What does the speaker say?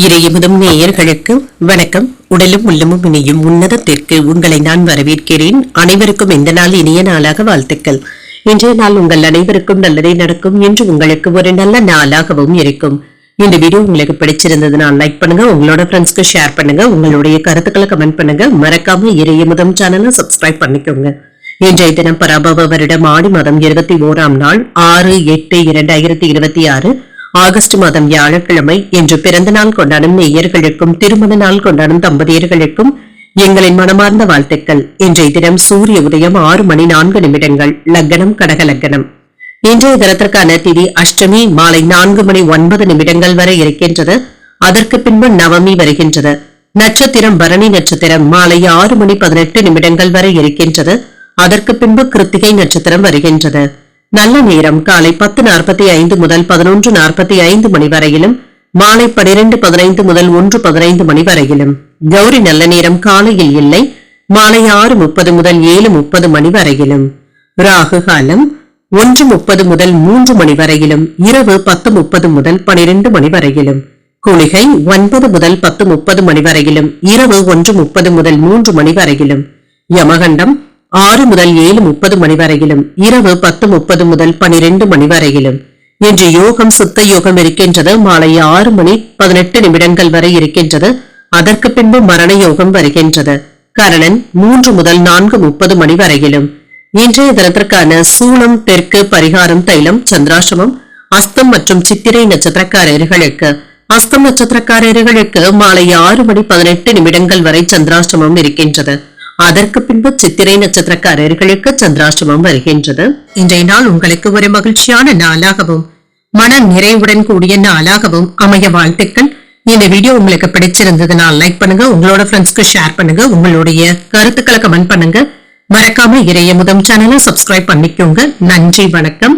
இறையமுதும் நேயர்களுக்கு வணக்கம். உடலும் உள்ளமும் இனியும் உன்னதத்திற்கு உங்களை நான் வரவேற்கிறேன். அனைவருக்கும் இந்த நாள் இனிய நாளாக வாழ்த்துக்கள். இன்றைய நாள் உங்கள் அனைவருக்கும் நல்லதே நடக்கும் என்று உங்களுக்கு ஒரு நல்ல நாளாகவும் இருக்கும். இந்த வீடியோ உங்களுக்கு பிடிச்சிருந்ததுன்னா லைக் பண்ணுங்க, உங்களோட ஃப்ரெண்ட்ஸ்க்கு ஷேர் பண்ணுங்க, உங்களுடைய கருத்துக்களை கமெண்ட் பண்ணுங்க. மறக்காம இறையமுதும் சேனலை சப்ஸ்கிரைப் பண்ணிக்கோங்க. இன்றைய தினம் பராபவ வருடம் ஆடி மாதம் 21ஆம் நாள் 6/8/2026 ஆகஸ்ட் மாதம் வியாழக்கிழமை என்று பிறந்த நாள் கொண்டாடும் நேயர்களுக்கும் திருமண நாள் கொண்டாடும் தம்பதியர்களுக்கும் எங்களின் மனமார்ந்த வாழ்த்துக்கள். இன்றைய தினம் சூரிய உதயம் 6:04 லக்னம் கடக லக்னம். இன்றைய தினத்திற்கான திதி அஷ்டமி மாலை 4:09 வரை இருக்கின்றது. அதற்கு பின்பு நவமி வருகின்றது. நட்சத்திரம் பரணி நட்சத்திரம் மாலை 6:18 வரை இருக்கின்றது. அதற்கு பின்பு கிருத்திகை நட்சத்திரம் வருகின்றது. நல்ல நேரம் காலை 10:45 முதல் 11:45 மணி வரையிலும், மாலை 12:15 முதல் 1:15 மணி வரையிலும். கௌரி நல்ல நேரம் காலையில் இல்லை, மாலை 6:30 முதல் 7:30 மணி வரையிலும். ராகு காலம் 1:30 முதல் 3 மணி வரையிலும், இரவு 10:30 முதல் 12 மணி வரையிலும். குளிகை 9 முதல் 10:30 மணி வரையிலும், இரவு 1:30 முதல் 3 மணி வரையிலும். யமகண்டம் 6 முதல் 7:30 மணி வரையிலும், இரவு 10:30 முதல் 12 மணி வரையிலும். இன்று யோகம் சுத்த யோகம் இருக்கின்றது. மாலை 6:18 வரை இருக்கின்றது. அதற்கு பின்பு மரண யோகம் வருகின்றது. கரணன் 3 முதல் 4:30 மணி வரையிலும். இன்றைய தினத்திற்கான சூளம் தெற்கு பரிகாரம் தைலம் சந்திராசிரமம். அஸ்தம் மற்றும் சித்திரை நட்சத்திரக்காரர்களுக்கு அஸ்தம் நட்சத்திரக்காரர்களுக்கு மாலை 6:18 வரை சந்திராசிரமம் இருக்கின்றது. அதற்கு பின்பு சித்திரை நட்சத்திரக்காரர்களுக்கு சந்திராஷ்டமம் வருகின்றது. இன்றைய நாள் உங்களுக்கு ஒரு மகிழ்ச்சியான நாளாகவும் மன நிறைவுடன் கூடிய நாளாகவும் அமைய வாழ்த்துக்கள். இந்த வீடியோ உங்களுக்கு பிடிச்சிருந்ததுன்னா லைக் பண்ணுங்க, உங்களோட ஃப்ரெண்ட்ஸ்க்கு ஷேர் பண்ணுங்க, உங்களுடைய கருத்துக்களை கமெண்ட் பண்ணுங்க. மறக்காம இறையமுதம் சேனலை சப்ஸ்கிரைப் பண்ணிக்கோங்க. நன்றி, வணக்கம்.